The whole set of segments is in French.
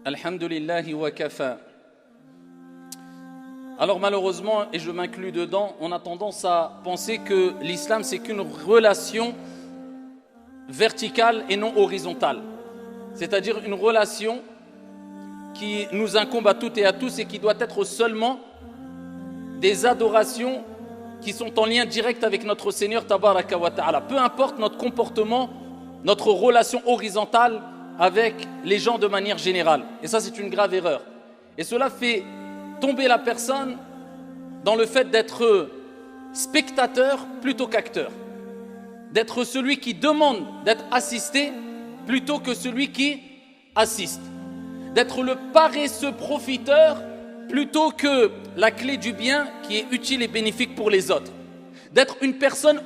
Alhamdulillahi wa kafa. Alors malheureusement, et je m'inclus dedans, on a tendance à penser que l'islam c'est qu'une relation verticale et non horizontale. C'est-à-dire une relation qui nous incombe à toutes et à tous et qui doit être seulement des adorations qui sont en lien direct avec notre Seigneur Tabaraka wa Ta'ala. Peu importe notre comportement, notre relation horizontale avec les gens de manière générale. Et ça, c'est une grave erreur. Et cela fait tomber la personne dans le fait d'être spectateur plutôt qu'acteur. D'être celui qui demande d'être assisté plutôt que celui qui assiste. D'être le paresseux profiteur plutôt que la clé du bien qui est utile et bénéfique pour les autres. D'être une personne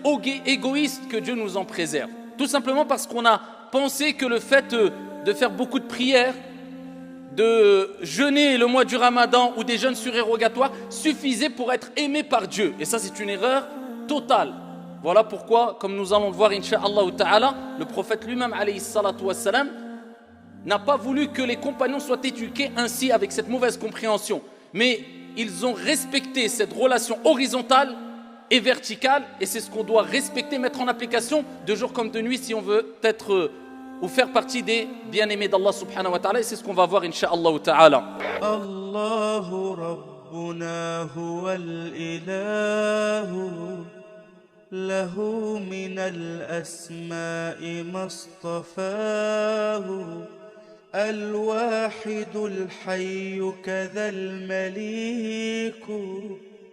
égoïste, que Dieu nous en préserve. Tout simplement parce qu'on a pensé que le fait de faire beaucoup de prières, de jeûner le mois du Ramadan ou des jeûnes surérogatoires suffisait pour être aimé par Dieu. Et ça, c'est une erreur totale. Voilà pourquoi, comme nous allons le voir, incha'Allah ta'ala, le prophète lui-même, alayhi salatu wassalam, n'a pas voulu que les compagnons soient éduqués ainsi avec cette mauvaise compréhension. Mais ils ont respecté cette relation horizontale et verticale, et c'est ce qu'on doit respecter, mettre en application de jour comme de nuit si on veut être ou faire partie des bien-aimés d'Allah subhanahu wa ta'ala, et c'est ce qu'on va voir incha'Allah ta'ala. Allahu Rabbuna huwal ilahu lahu minal asma'i mastafahu الواحد الحي كذا المليك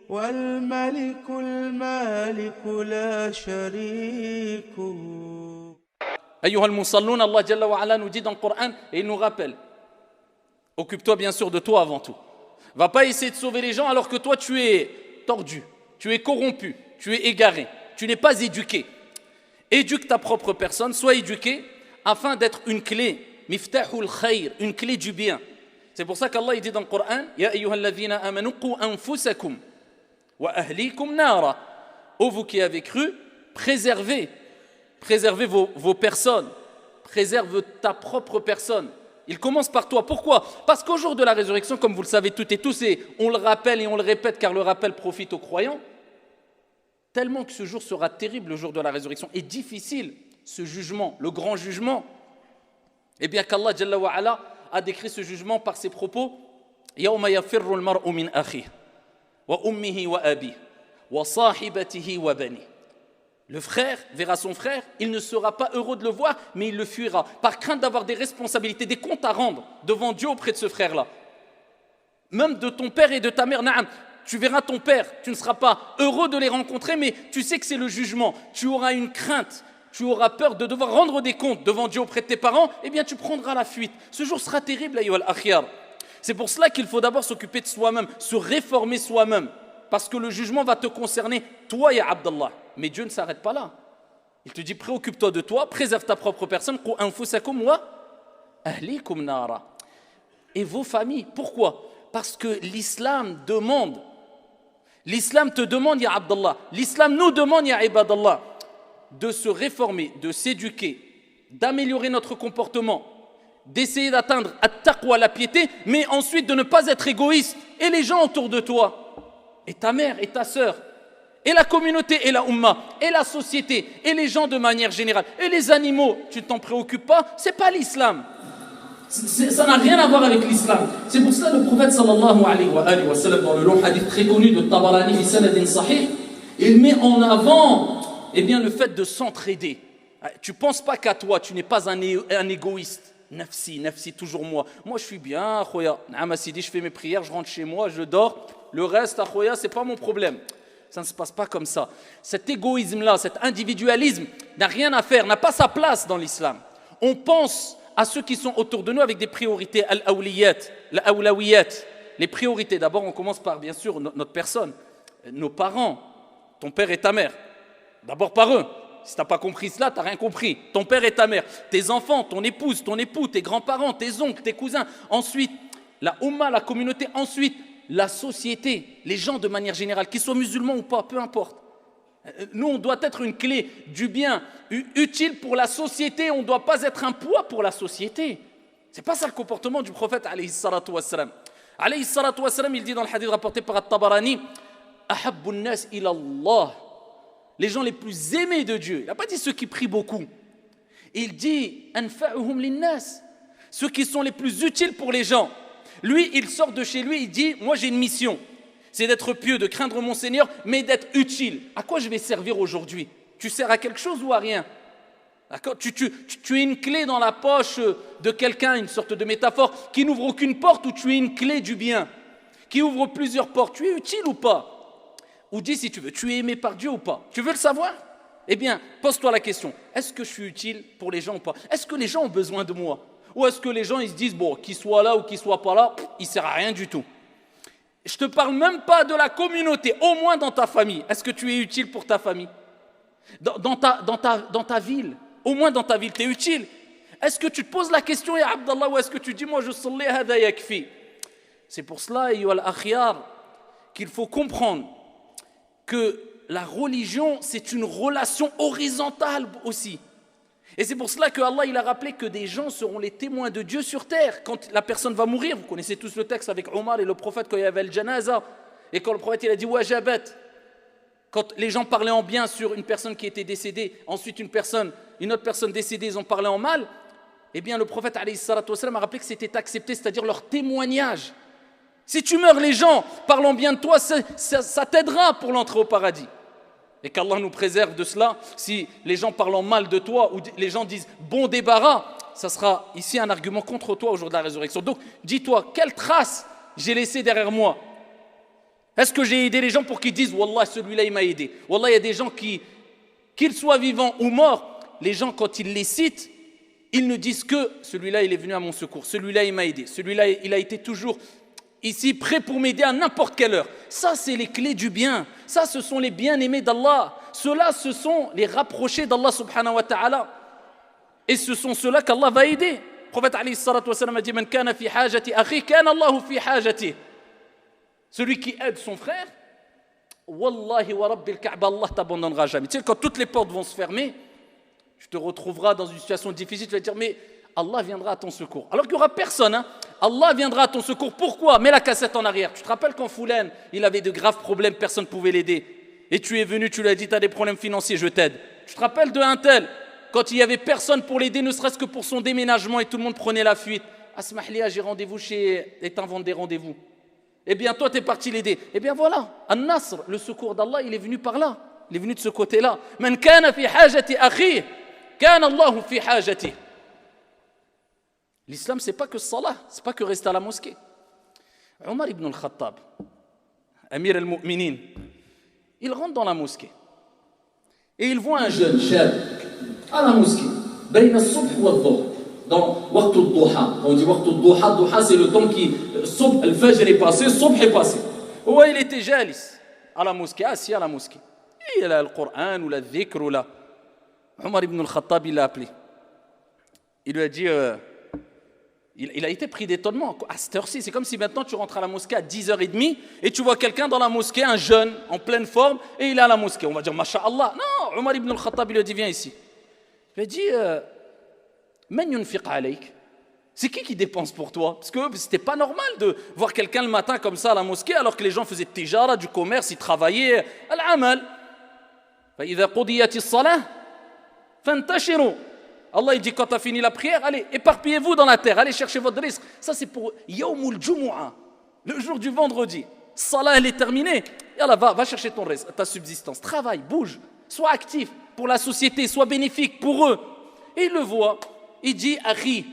والملك المالك لا شريك. Ayyuha al-musallun, Allah Jalla wa Ala nous dit dans le Coran et il nous rappelle, occupe-toi bien sûr de toi avant tout. Va pas essayer de sauver les gens alors que toi tu es tordu, tu es corrompu, tu es égaré, tu n'es pas éduqué. Éduque ta propre personne, sois éduqué afin d'être une clé, miftahul khayr, une clé du bien. C'est pour ça qu'Allah il dit dans le Coran, Ya ayyuhalladhina amanu qu anfusakum wa ahlikum nara. Ô vous qui avez cru, préservez vos personnes, préserve ta propre personne. Il commence par toi. Pourquoi? Parce qu'au jour de la résurrection, comme vous le savez toutes et tous, et on le rappelle et on le répète car le rappel profite aux croyants, tellement que ce jour sera terrible, le jour de la résurrection, et difficile, ce jugement, le grand jugement. Et bien qu'Allah Jalla wa Ala a décrit ce jugement par ses propos, Yawma yafirru al-mar'u min akhihi wa ummihi wa abihi wa sahibatihi wa banihi. Le frère verra son frère, il ne sera pas heureux de le voir, mais il le fuira, par crainte d'avoir des responsabilités, des comptes à rendre devant Dieu auprès de ce frère-là. Même de ton père et de ta mère, na'am, tu verras ton père, tu ne seras pas heureux de les rencontrer, mais tu sais que c'est le jugement, tu auras une crainte, tu auras peur de devoir rendre des comptes devant Dieu auprès de tes parents, eh bien tu prendras la fuite. Ce jour sera terrible, ayyuhal akhyar. C'est pour cela qu'il faut d'abord s'occuper de soi-même, se réformer soi-même, parce que le jugement va te concerner, toi, ya Abdallah. Mais Dieu ne s'arrête pas là. Il te dit, préoccupe-toi de toi, préserve ta propre personne, qu anfusakum wa ahlikum nara. Et vos familles. Pourquoi? Parce que l'islam demande, l'islam te demande, ya Abdallah, l'islam nous demande, ya ibadallah, de se réformer, de s'éduquer, d'améliorer notre comportement, d'essayer d'atteindre at-taqwa, la piété, mais ensuite de ne pas être égoïste. Et les gens autour de toi, et ta mère et ta sœur, et la communauté et la umma, et la société, et les gens de manière générale, et les animaux, tu ne t'en préoccupes pas, c'est pas l'islam. Ça n'a rien à voir avec l'islam. C'est pour ça que le prophète sallallahu alayhi wa sallam, dans le long hadith très connu de Tabarani fi sanadin sahih, il met en avant bien, le fait de s'entraider. Tu ne penses pas qu'à toi, tu n'es pas un égoïste. Nafsi, toujours moi. Moi je suis bien, khoya. Je fais mes prières, je rentre chez moi, je dors. Le reste, khoya, c'est pas mon problème. Ça ne se passe pas comme ça. Cet égoïsme-là, cet individualisme n'a rien à faire, n'a pas sa place dans l'islam. On pense à ceux qui sont autour de nous avec des priorités, al-awlawiyat. Les priorités, d'abord on commence par bien sûr notre personne, nos parents, ton père et ta mère. D'abord par eux. Si tu n'as pas compris cela, tu n'as rien compris. Ton père et ta mère, tes enfants, ton épouse, ton époux, tes grands-parents, tes oncles, tes cousins. Ensuite, la umma, la communauté. Ensuite, la société, les gens de manière générale, qu'ils soient musulmans ou pas, peu importe. Nous, on doit être une clé du bien utile pour la société. On ne doit pas être un poids pour la société. C'est pas ça le comportement du prophète alayhi salatu wassalam. Alayhi salatu wassalam, il dit dans le hadith rapporté par At-Tabarani, ahabbu an-nas ila Allah. Les gens les plus aimés de Dieu. Il n'a pas dit ceux qui prient beaucoup. Il dit anfa'uhum lin-nas. Ceux qui sont les plus utiles pour les gens. Lui, il sort de chez lui, il dit moi j'ai une mission. C'est d'être pieux, de craindre mon Seigneur, mais d'être utile. À quoi je vais servir aujourd'hui? Tu sers à quelque chose ou à rien? D'accord? Tu es une clé dans la poche de quelqu'un, une sorte de métaphore, qui n'ouvre aucune porte, ou tu es une clé du bien, qui ouvre plusieurs portes. Tu es utile ou pas? Ou dis si tu veux, tu es aimé par Dieu ou pas? Tu veux le savoir? Eh bien, pose-toi la question, est-ce que je suis utile pour les gens ou pas? Est-ce que les gens ont besoin de moi? Ou est-ce que les gens ils se disent, bon, qu'il soit là ou qu'il soit pas là, il ne sert à rien du tout? Je ne te parle même pas de la communauté, au moins dans ta famille. Est-ce que tu es utile pour ta famille? Dans ta ville, au moins dans ta ville, tu es utile. Est-ce que tu te poses la question, ya Abdallah, ou est-ce que tu dis, moi je salli hada yakfi? C'est pour cela, ayyuha al-akhyar, qu'il faut comprendre que la religion, c'est une relation horizontale aussi. Et c'est pour cela que Allah il a rappelé que des gens seront les témoins de Dieu sur terre. Quand la personne va mourir, vous connaissez tous le texte avec Omar et le prophète quand il y avait le janaza. Et quand le prophète il a dit wajabat, quand les gens parlaient en bien sur une personne qui était décédée, ensuite une autre personne décédée, ils ont parlé en mal, eh bien le prophète alayhi salatu wassalam a rappelé que c'était accepté, c'est-à-dire leur témoignage. Si tu meurs, les gens parlant bien de toi, ça t'aidera pour l'entrée au paradis. Et qu'Allah nous préserve de cela. Si les gens parlent mal de toi ou les gens disent bon débarras, ça sera ici un argument contre toi au jour de la résurrection. Donc dis-toi, quelle trace j'ai laissée derrière moi? Est-ce que j'ai aidé les gens pour qu'ils disent wallah celui-là il m'a aidé? Wallah il y a des gens qui, qu'ils soient vivants ou morts, les gens quand ils les citent, ils ne disent que celui-là il est venu à mon secours, celui-là il m'a aidé, celui-là il a été toujours ici prêt pour m'aider à n'importe quelle heure. Ça c'est les clés du bien. Ça ce sont les bien-aimés d'Allah. Ceux-là ce sont les rapprochés d'Allah subhanahu wa ta'ala. Et ce sont ceux-là qu'Allah va aider. Le prophète alayhi salatu wa sallam a dit man kana fi hajati akhi kana Allahu fi hajati. Celui qui aide son frère, wallahi wa rabbil Ka'ba, Allah t'abandonnera jamais. Tu sais quand toutes les portes vont se fermer, tu te retrouveras dans une situation difficile, tu vas dire mais Allah viendra à ton secours. Alors qu'il n'y aura personne, hein. Allah viendra à ton secours. Pourquoi? Mets la cassette en arrière. Tu te rappelles quand Foulen, il avait de graves problèmes, personne ne pouvait l'aider. Et tu es venu, tu lui as dit, tu as des problèmes financiers, je t'aide. Tu te rappelles de un tel, quand il n'y avait personne pour l'aider, ne serait-ce que pour son déménagement et tout le monde prenait la fuite. Asmahlia, j'ai rendez-vous chez... Et t'inventes des rendez-vous. Eh bien, toi, tu es parti l'aider. Eh bien, voilà. An-Nasr, le secours d'Allah, il est venu par là. Il est venu de ce côté-là. Man kana fi hajati akhi, kana Allahu fi hajati. L'islam, ce n'est pas que salah, ce n'est pas que rester à la mosquée. Omar ibn al-Khattab, Amir al-Mu'minin, il rentre dans la mosquée et il voit un jeune chab à la mosquée, bayna as-subh wa ad-dhuhr, dans waqt al-duha. On dit waqt al-duha, duha c'est le temps qui, subh, al-fajr est passé, subh est passé. Ouais, il était jalis à la mosquée, assis à la mosquée. Et il a le Coran ou le dhikr ou la. Omar ibn al-Khattab, il l'a appelé. Il lui a dit... Il a été pris d'étonnement. À cette heure-ci, c'est comme si maintenant tu rentres à la mosquée à 10h30 et tu vois quelqu'un dans la mosquée, un jeune, en pleine forme, et il est à la mosquée. On va dire, Masha'Allah. Non, Omar ibn al-Khattab, il lui a dit, viens ici. Il lui a dit, Man yunfiq alayk. C'est qui dépense pour toi? Parce que c'était pas normal de voir quelqu'un le matin comme ça à la mosquée, alors que les gens faisaient tijara, du commerce, ils travaillaient. Al-amal. Fa idha qudiyati as-salah, fantashiru. Allah il dit quand tu as fini la prière, allez, éparpillez-vous dans la terre, allez chercher votre risque. Ça c'est pour Yawmul Jumu'ah, le jour du vendredi. Salah elle est terminée, et Allah va chercher ton risque, ta subsistance. Travaille, bouge, sois actif pour la société, sois bénéfique pour eux. Et il le voit, il dit Akhi,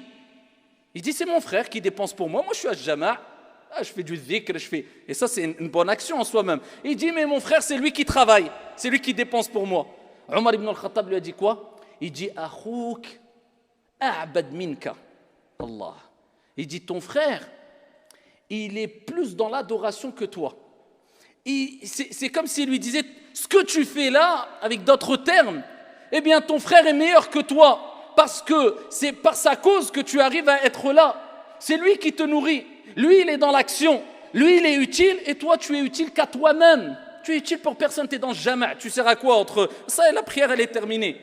il dit c'est mon frère qui dépense pour moi, moi je suis à Jama', je fais du dhikr, et ça c'est une bonne action en soi-même. Il dit mais mon frère c'est lui qui travaille, c'est lui qui dépense pour moi. Omar ibn al-Khattab lui a dit quoi? Il dit Akhouk a'bad minka Allah. Il dit ton frère, il est plus dans l'adoration que toi. C'est comme s'il lui disait ce que tu fais là, avec d'autres termes, eh bien ton frère est meilleur que toi parce que c'est par sa cause que tu arrives à être là. C'est lui qui te nourrit. Lui, il est dans l'action. Lui, il est utile et toi, tu es utile qu'à toi-même. Tu es utile pour personne, tu es dans le jama'. Tu sers à quoi entre ça et la prière, elle est terminée.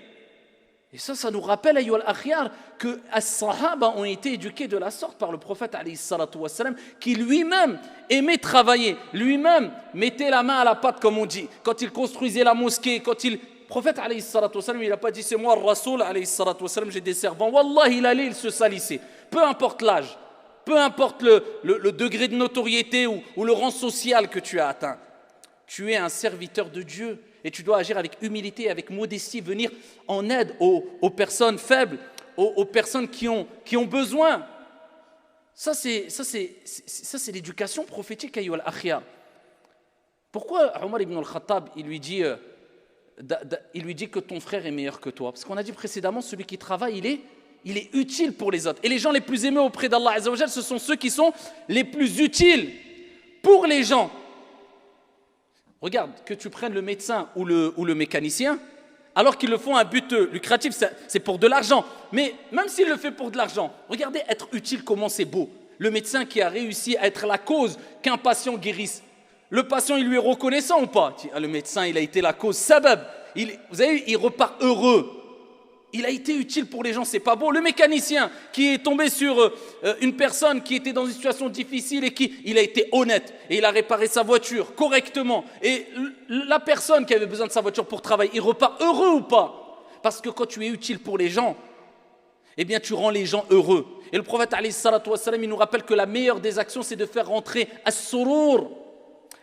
Et ça nous rappelle, ayyuha al-akhyar, que as-sahaba ont été éduqués de la sorte par le prophète, alayhi salatu wassalam, qui lui-même aimait travailler, lui-même mettait la main à la pâte, comme on dit, quand il construisait la mosquée, Le prophète, alayhi salatu wassalam, il n'a pas dit, c'est moi, le Rasoul, alayhi salatu wassalam, j'ai des servants. Wallah, il se salissait. Peu importe l'âge, peu importe le degré de notoriété ou le rang social que tu as atteint. Tu es un serviteur de Dieu. Et tu dois agir avec humilité, avec modestie, venir en aide aux personnes faibles, aux personnes qui ont besoin. Ça, c'est l'éducation prophétique, ayyuha al-akhyar. Pourquoi Omar ibn al-Khattab, il lui dit que ton frère est meilleur que toi? Parce qu'on a dit précédemment, celui qui travaille, il est utile pour les autres. Et les gens les plus aimés auprès d'Allah Azza wa Jal, ce sont ceux qui sont les plus utiles pour les gens. Regarde, que tu prennes le médecin ou le mécanicien, alors qu'ils le font à un but lucratif, c'est pour de l'argent. Mais même s'il le fait pour de l'argent, regardez être utile, comment c'est beau. Le médecin qui a réussi à être la cause qu'un patient guérisse. Le patient, il lui est reconnaissant ou pas? Le médecin, il a été la cause, sabab. Vous avez vu, il repart heureux. Il a été utile pour les gens, c'est pas beau. Le mécanicien qui est tombé sur une personne qui était dans une situation difficile et il a été honnête et il a réparé sa voiture correctement. Et la personne qui avait besoin de sa voiture pour travailler, il repart heureux ou pas? Parce que quand tu es utile pour les gens, eh bien tu rends les gens heureux. Et le prophète alayhi salatu wassalam, il nous rappelle que la meilleure des actions, c'est de faire rentrer as-surur,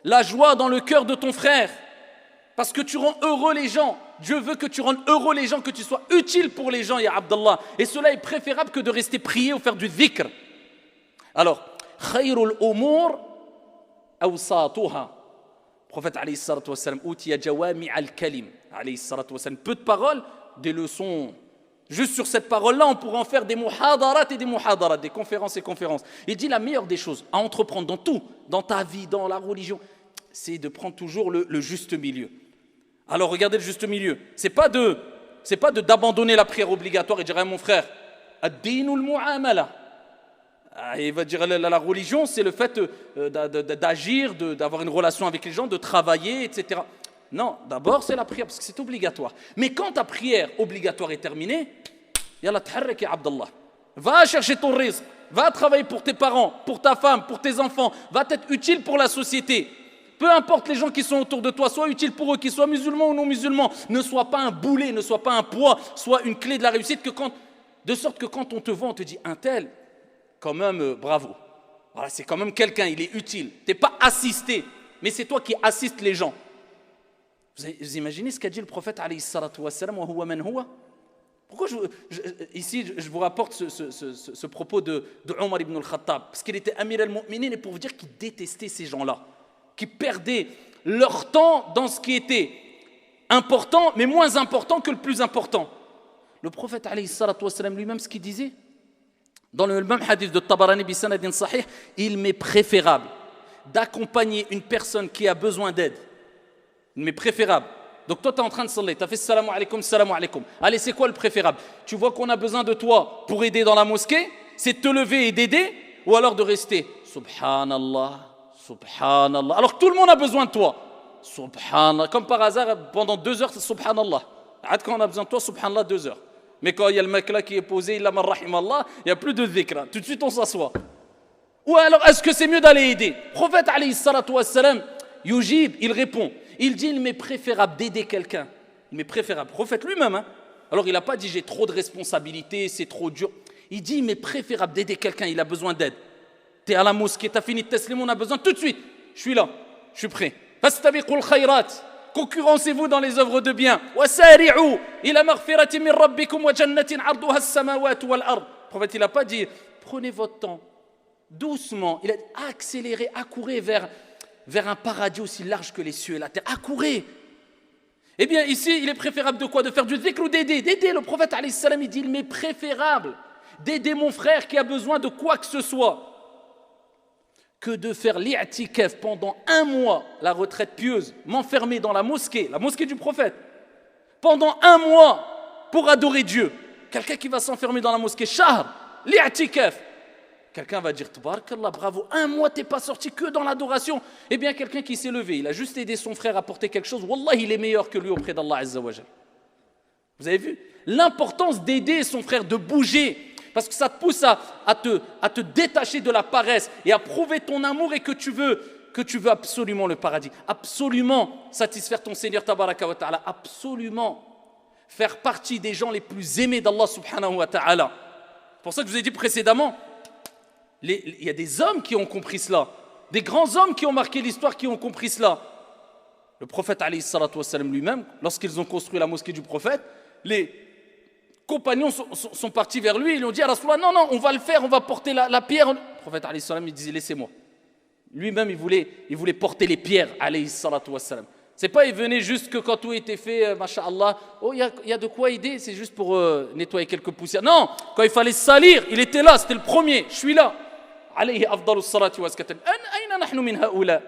la joie dans le cœur de ton frère. Parce que tu rends heureux les gens. Dieu veut que tu rendes heureux les gens, que tu sois utile pour les gens, ya Abdallah. Et cela est préférable que de rester prier ou faire du dhikr. Alors, khayrul umur awsatuha. Prophète alayhi salatu wassalam, utiya jawami al-kalim. Alayhi salatu wassalam, peu de paroles, des leçons. Juste sur cette parole-là, on pourrait en faire des muhadarat et des muhadarat, des conférences et conférences. Il dit la meilleure des choses à entreprendre dans tout, dans ta vie, dans la religion, c'est de prendre toujours le juste milieu. Alors regardez le juste milieu. C'est pas d'abandonner la prière obligatoire et dire à mon frère, ad-dinul mu'amala. Il va dire la religion, c'est le fait d'agir, d'avoir une relation avec les gens, de travailler, etc. Non, d'abord c'est la prière parce que c'est obligatoire. Mais quand ta prière obligatoire est terminée, yalla taharrak ya Abdallah. Va chercher ton rizq, va travailler pour tes parents, pour ta femme, pour tes enfants, va être utile pour la société. Peu importe les gens qui sont autour de toi, sois utile pour eux, qu'ils soient musulmans ou non musulmans, ne sois pas un boulet, ne sois pas un poids, sois une clé de la réussite, de sorte que quand on te voit, on te dit un tel, quand même bravo. Voilà, c'est quand même quelqu'un, il est utile. Tu n'es pas assisté, mais c'est toi qui assistes les gens. Vous imaginez ce qu'a dit le prophète alayhi salatu wassalam, wa huwa man huwa? Pourquoi ici je vous rapporte ce propos de Omar ibn al-Khattab? Parce qu'il était Amir al-Mu'minin et pour vous dire qu'il détestait ces gens-là, qui perdaient leur temps dans ce qui était important, mais moins important que le plus important. Le prophète alayhi salatu wassalam lui-même, ce qu'il disait, dans le même hadith de Tabarani bi sanadin sahih, il m'est préférable d'accompagner une personne qui a besoin d'aide. Il m'est préférable. Donc toi, tu es en train de saller, tu as fait salam alaykum, salam alaykum. Allez, c'est quoi le préférable? Tu vois qu'on a besoin de toi pour aider dans la mosquée, c'est de te lever et d'aider, ou alors de rester subhanallah, subhanallah. Alors que tout le monde a besoin de toi. Subhanallah. Comme par hasard, pendant 2 heures, subhanallah. Quand on a besoin de toi, subhanallah, 2 heures. Mais quand il y a le mec là qui est posé, il n'y a plus de dhikr. Tout de suite, on s'assoit. Ou alors, est-ce que c'est mieux d'aller aider? Prophète alayhi salatu wassalam, yujib, il répond. Il dit, il m'est préférable d'aider quelqu'un. Il m'est préférable. Prophète lui-même. Hein. Alors, il n'a pas dit, j'ai trop de responsabilités, c'est trop dur. Il dit, il m'est préférable d'aider quelqu'un, il a besoin d'aide. Tu es à la mosquée, tu as fini de taslim, on a besoin tout de suite. Je suis là, je suis prêt. Fastabiqul khayrat. Concurrencez-vous dans les œuvres de bien. Wasari'u ila maghfirati min rabbikum wa jannatin 'arduha as-samawati wal ard. Le prophète, il n'a pas dit, prenez votre temps, doucement. Il a dit, accélérez, accourez vers un paradis aussi large que les cieux et la terre. Accourez. Eh bien, ici, il est préférable de quoi? De faire du dhikr ou d'aider? D'aider. Le prophète, alayhi salam, il dit, il m'est préférable d'aider mon frère qui a besoin de quoi que ce soit que de faire l'i'tikaf pendant 1 mois, la retraite pieuse, m'enfermer dans la mosquée du prophète, pendant 1 mois pour adorer Dieu. Quelqu'un qui va s'enfermer dans la mosquée, shahr, l'i'tikaf. Quelqu'un va dire, tabarakallah, bravo, 1 mois, t'es pas sorti que dans l'adoration. Eh bien, quelqu'un qui s'est levé, il a juste aidé son frère à porter quelque chose, wallah, il est meilleur que lui auprès d'Allah Azza wa Jal. Vous avez vu l'importance d'aider son frère, de bouger, parce que ça te pousse à te détacher de la paresse et à prouver ton amour et que tu veux absolument le paradis, absolument satisfaire ton Seigneur Tabaraka wa Ta'ala, absolument faire partie des gens les plus aimés d'Allah subhanahu wa ta'ala. C'est pour ça que je vous ai dit précédemment, il y a des hommes qui ont compris cela, des grands hommes qui ont marqué l'histoire, qui ont compris cela. Le prophète alayhi salatu wassalam lui-même, lorsqu'ils ont construit la mosquée du prophète, les compagnons sont partis vers lui, ils lui ont dit à Rasulullah, non, on va le faire, on va porter la pierre. Le prophète alayhi salam, il disait, laissez-moi. Lui-même, il voulait porter les pierres, alayhi salatu wassalam. C'est pas, il venait juste que quand tout était fait, masha'Allah, oh, il y a de quoi aider, c'est juste pour nettoyer quelques poussières. Non, quand il fallait salir, il était là, c'était le premier, je suis là. Alayhi afdalus salati wa skatam. Aina nahnu min haoula.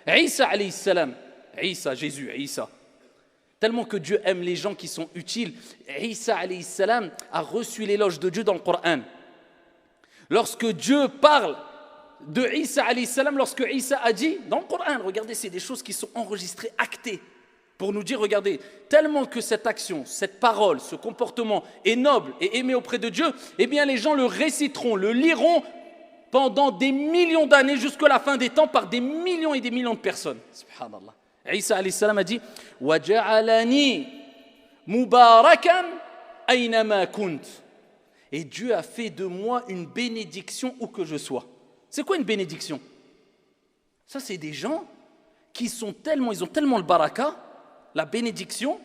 Isa alayhi salam. Jésus, Isa. Tellement que Dieu aime les gens qui sont utiles. Isa alayhi salam a reçu l'éloge de Dieu dans le Coran. Lorsque Dieu parle de Isa alayhi salam, lorsque Isa a dit, dans le Coran, regardez, c'est des choses qui sont enregistrées, actées, pour nous dire, regardez, tellement que cette action, cette parole, ce comportement est noble et aimé auprès de Dieu, eh bien les gens le réciteront, le liront pendant des millions d'années jusqu'à la fin des temps par des millions et des millions de personnes. Subhanallah. Isa alayhi salam a dit « Waja'alani mubarakan aynama kunt » Et Dieu a fait de moi une bénédiction où que je sois. C'est quoi une bénédiction? Ça, c'est des gens qui ils ont tellement le baraka, la bénédiction,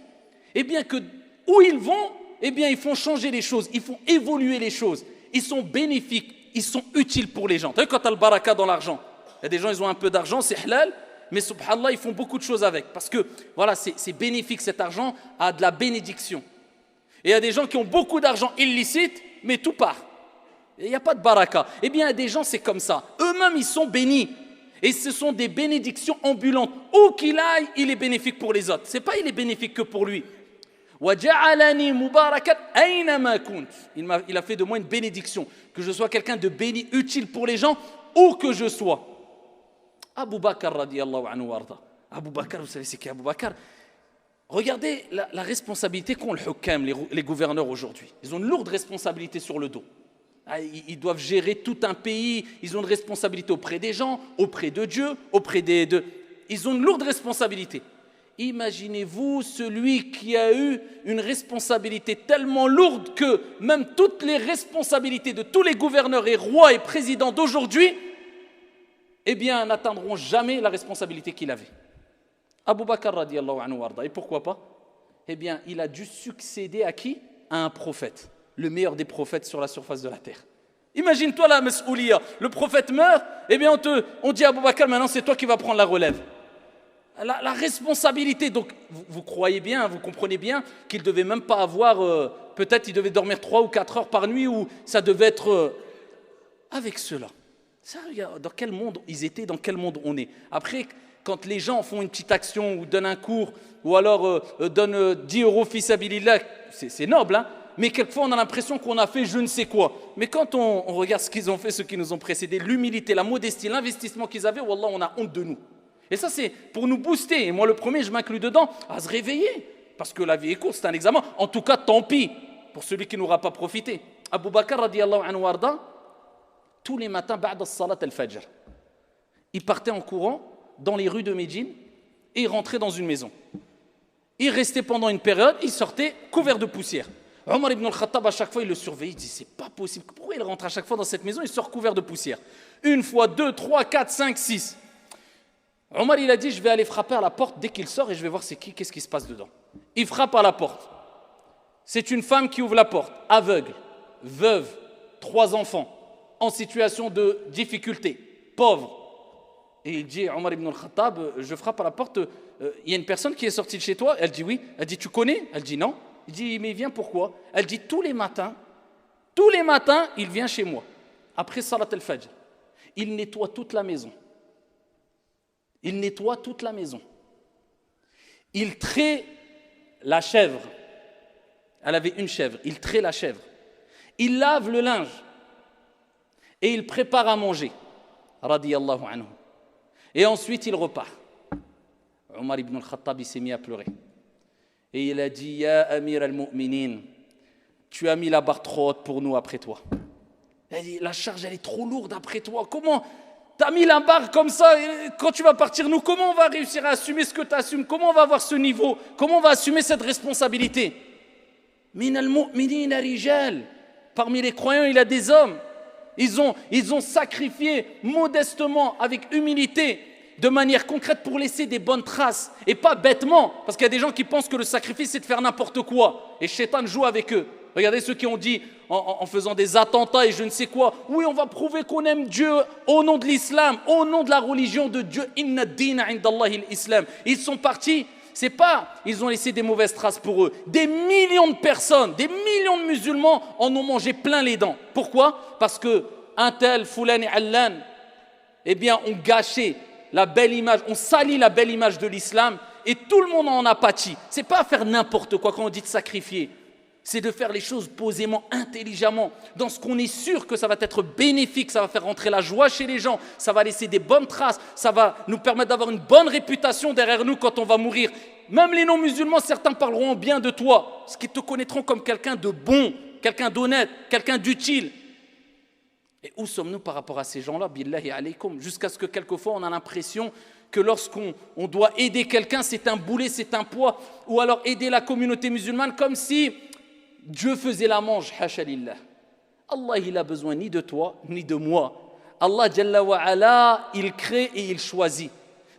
eh bien que où ils vont, eh bien ils font changer les choses, ils font évoluer les choses. Ils sont bénéfiques, ils sont utiles pour les gens. Tu vois, quand tu as le baraka dans l'argent, il y a des gens, ils ont un peu d'argent, c'est halal, mais subhanallah, ils font beaucoup de choses avec. Parce que, voilà, c'est bénéfique, cet argent a de la bénédiction. Et il y a des gens qui ont beaucoup d'argent illicite, mais tout part. Il n'y a pas de baraka. Eh bien, il y a des gens, c'est comme ça. Eux-mêmes, ils sont bénis. Et ce sont des bénédictions ambulantes. Où qu'il aille, il est bénéfique pour les autres. Ce n'est pas il est bénéfique que pour lui. وَجَعَلَنِي مُبَارَكًا أَيْنَمَا كُنْتُ. Il a fait de moi une bénédiction. Que je sois quelqu'un de béni, utile pour les gens, où que je sois. Abu Bakr, radiyallahu anhu warda. Abu Bakr, vous savez c'est qui Abu Bakr? Regardez la responsabilité qu'ont le hukam, les gouverneurs aujourd'hui. Ils ont une lourde responsabilité sur le dos. Ils doivent gérer tout un pays, ils ont une responsabilité auprès des gens, auprès de Dieu, ils ont une lourde responsabilité. Imaginez-vous celui qui a eu une responsabilité tellement lourde que même toutes les responsabilités de tous les gouverneurs et rois et présidents d'aujourd'hui, eh bien, n'atteindront jamais la responsabilité qu'il avait. Abu Bakr radiyallahu anhu warda. Et pourquoi pas? Eh bien, il a dû succéder à qui? À un prophète. Le meilleur des prophètes sur la surface de la terre. Imagine-toi la mas'ouliya, le prophète meurt, eh bien on dit à Abu Bakr, maintenant c'est toi qui vas prendre la relève. La responsabilité, donc vous croyez bien, vous comprenez bien qu'il ne devait même pas avoir, peut-être il devait dormir 3 ou 4 heures par nuit, ou ça devait être avec cela. Ça, dans quel monde ils étaient, dans quel monde on est. Après, quand les gens font une petite action, ou donnent un cours, ou alors donnent 10 € fils habilillah, c'est noble, hein. Mais quelquefois, on a l'impression qu'on a fait je ne sais quoi. Mais quand on regarde ce qu'ils ont fait, ceux qui nous ont précédés, l'humilité, la modestie, l'investissement qu'ils avaient, wallah, on a honte de nous. Et ça, c'est pour nous booster. Et moi, le premier, je m'inclus dedans, à se réveiller. Parce que la vie est courte, c'est un examen. En tout cas, tant pis pour celui qui n'aura pas profité. Abu Bakr, radiyallahu anhu warda, tous les matins, ba'da salat al-fajr, il partait en courant dans les rues de Médine et il rentrait dans une maison. Il restait pendant une période, il sortait couvert de poussière. Omar ibn al-Khattab, à chaque fois, il le surveillait, il dit, c'est pas possible. Pourquoi il rentre à chaque fois dans cette maison, il sort couvert de poussière? Une fois, 2, 3, 4, 5, 6. Omar, il a dit, je vais aller frapper à la porte dès qu'il sort et je vais voir c'est qui, qu'est-ce qui se passe dedans. Il frappe à la porte. C'est une femme qui ouvre la porte, aveugle, veuve, 3 enfants, en situation de difficulté, pauvre. Et il dit, Omar ibn al-Khattab, je frappe à la porte, il y a une personne qui est sortie de chez toi? Elle dit oui. Elle dit, tu connais? Elle dit non. Il dit, mais il vient pourquoi? Elle dit, tous les matins, il vient chez moi. Après Salat al-Fajr, il nettoie toute la maison. Il traite la chèvre. Elle avait une chèvre. Il traite la chèvre. Il lave le linge. Et il prépare à manger. Radiyallahu anhu. Et ensuite, il repart. Omar ibn al-Khattab, il s'est mis à pleurer. Et il a dit, Ya Amir al-Mu'minin, tu as mis la barre trop haute pour nous après toi. Il a dit, la charge elle est trop lourde après toi. Comment tu as mis la barre comme ça, et quand tu vas partir, nous, comment on va réussir à assumer ce que tu assumes? Comment on va avoir ce niveau? Comment on va assumer cette responsabilité? Min al-mu'minina rijal. Parmi les croyants, il y a des hommes. Ils ont sacrifié modestement, avec humilité, de manière concrète pour laisser des bonnes traces. Et pas bêtement, parce qu'il y a des gens qui pensent que le sacrifice, c'est de faire n'importe quoi. Et Shaitan joue avec eux. Regardez ceux qui ont dit, en faisant des attentats et je ne sais quoi, oui, on va prouver qu'on aime Dieu au nom de l'islam, au nom de la religion de Dieu. Inna ad-dina indallahi al-islam. Ils sont partis, c'est pas, ils ont laissé des mauvaises traces pour eux. Des millions de personnes, des millions de musulmans en ont mangé plein les dents. Pourquoi? Parce que un tel, Foulan et Allan, eh bien, ont gâché la belle image, on salit la belle image de l'islam et tout le monde en a pâti. C'est pas faire n'importe quoi quand on dit de sacrifier. C'est de faire les choses posément, intelligemment, dans ce qu'on est sûr que ça va être bénéfique, ça va faire rentrer la joie chez les gens, ça va laisser des bonnes traces, ça va nous permettre d'avoir une bonne réputation derrière nous quand on va mourir. Même les non-musulmans, certains parleront bien de toi, parce qu'ils te connaîtront comme quelqu'un de bon, quelqu'un d'honnête, quelqu'un d'utile. Et où sommes-nous par rapport à ces gens-là, billahi alaykum, jusqu'à ce que quelquefois on a l'impression que lorsqu'on doit aider quelqu'un, c'est un boulet, c'est un poids, ou alors aider la communauté musulmane comme si Dieu faisait la manche, hasha lillah. Allah, il a besoin ni de toi, ni de moi. Allah, Jalla wa ala, il crée et il choisit.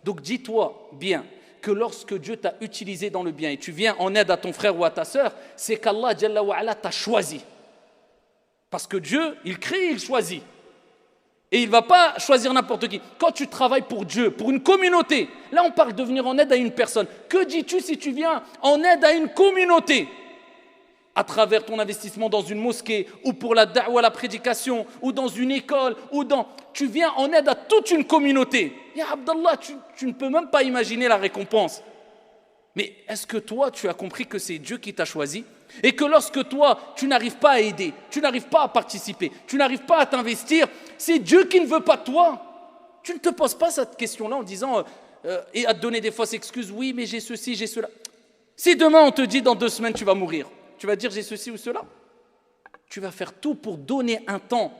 Donc dis-toi bien que lorsque Dieu t'a utilisé dans le bien et tu viens en aide à ton frère ou à ta sœur, c'est qu'Allah, Jalla wa ala, t'a choisi. Parce que Dieu, il crée et il choisit. Et il ne va pas choisir n'importe qui. Quand tu travailles pour Dieu, pour une communauté, là on parle de venir en aide à une personne. Que dis-tu si tu viens en aide à une communauté? À travers ton investissement dans une mosquée, ou pour la da'wa, la prédication, ou dans une école, tu viens en aide à toute une communauté. Ya Abdallah, tu ne peux même pas imaginer la récompense. Mais est-ce que toi, tu as compris que c'est Dieu qui t'a choisi? Et que lorsque toi, tu n'arrives pas à aider, tu n'arrives pas à participer, tu n'arrives pas à t'investir, c'est Dieu qui ne veut pas de toi. Tu ne te poses pas cette question-là en disant, et à te donner des fausses excuses, oui, mais j'ai ceci, j'ai cela. Si demain on te dit, dans 2 semaines, tu vas mourir, tu vas dire, j'ai ceci ou cela. Tu vas faire tout pour donner un temps,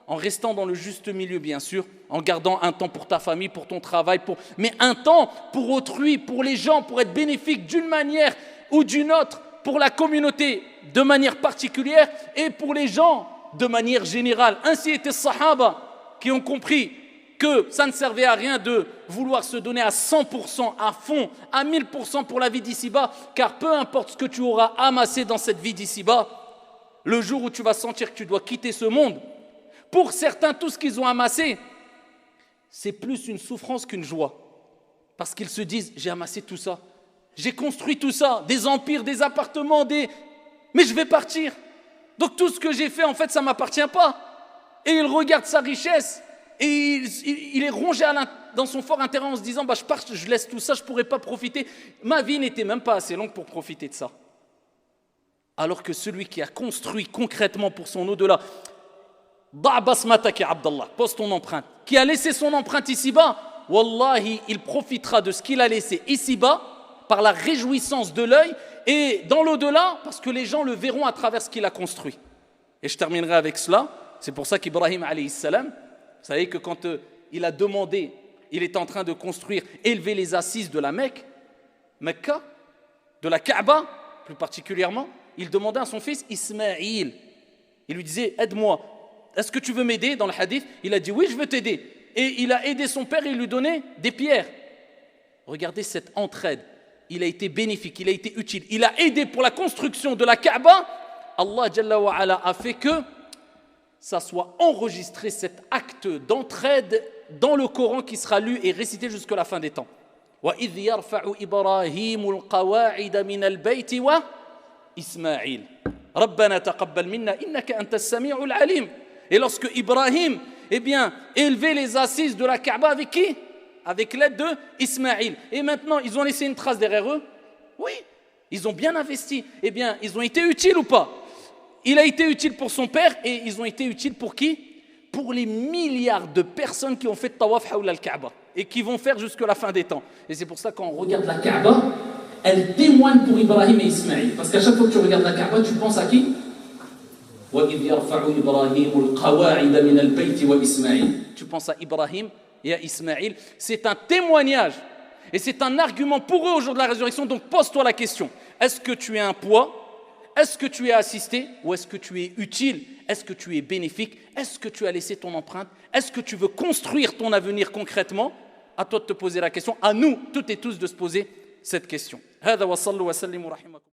en restant dans le juste milieu, bien sûr, en gardant un temps pour ta famille, pour ton travail, mais un temps pour autrui, pour les gens, pour être bénéfique d'une manière ou d'une autre, pour la communauté de manière particulière et pour les gens de manière générale. Ainsi étaient les Sahaba qui ont compris que ça ne servait à rien de vouloir se donner à 100%, à fond, à 1000% pour la vie d'ici-bas, car peu importe ce que tu auras amassé dans cette vie d'ici-bas, le jour où tu vas sentir que tu dois quitter ce monde, pour certains, tout ce qu'ils ont amassé, c'est plus une souffrance qu'une joie. Parce qu'ils se disent, j'ai amassé tout ça, j'ai construit tout ça, des empires, des appartements, mais je vais partir. Donc tout ce que j'ai fait, en fait, ça ne m'appartient pas. Et il regarde sa richesse et il est rongé dans son fort intérieur en se disant, je pars, je laisse tout ça, je ne pourrai pas profiter. Ma vie n'était même pas assez longue pour profiter de ça. Alors que celui qui a construit concrètement pour son au-delà, pose ton empreinte, qui a laissé son empreinte ici-bas, wallahi, il profitera de ce qu'il a laissé ici-bas par la réjouissance de l'œil et dans l'au-delà, parce que les gens le verront à travers ce qu'il a construit. Et je terminerai avec cela. C'est pour ça qu'Ibrahim alayhi salam, vous savez que quand il a demandé, il est en train de construire, élever les assises de la Mecca, de la Kaaba plus particulièrement, il demandait à son fils Ismaïl. Il lui disait, aide-moi. Est-ce que tu veux m'aider dans le hadith? Il a dit, oui, je veux t'aider. Et il a aidé son père et il lui donnait des pierres. Regardez cette entraide. Il a été bénéfique, il a été utile. Il a aidé pour la construction de la Kaaba. Allah Jalla wa ala a fait que ça soit enregistré, cet acte d'entraide dans le Coran qui sera lu et récité jusqu'à la fin des temps. وَإِذْ يَرْفَعُ إِبْرَاهِيمُ الْقَوَاعِدَ مِنَ الْبَيْتِ وَإِسْمَاعِيلُ رَبَّنَا تَقَبَّلْ مِنَّا إِنَّكَ أَنْتَ السَّمِيعُ الْعَلِيمُ. Et lorsque Ibrahim, élevait les assises de la Kaaba avec qui? Avec l'aide de Ismaïl. Et maintenant, ils ont laissé une trace derrière eux? Oui, ils ont bien investi. Ils ont été utiles ou pas? Il a été utile pour son père et ils ont été utiles pour qui? Pour les milliards de personnes qui ont fait tawaf hawla al-Kaaba et qui vont faire jusqu'à la fin des temps. Et c'est pour ça quand on regarde la Kaaba, elle témoigne pour Ibrahim et Ismaïl. Parce qu'à chaque fois que tu regardes la Kaaba, tu penses à qui? Tu penses à Ibrahim et à Ismaïl. C'est un témoignage. Et c'est un argument pour eux au jour de la résurrection. Donc pose-toi la question. Est-ce que tu es un poids? Est-ce que tu es assisté? Ou est-ce que tu es utile? Est-ce que tu es bénéfique? Est-ce que tu as laissé ton empreinte? Est-ce que tu veux construire ton avenir concrètement? À toi de te poser la question. À nous, toutes et tous, de se poser cette question.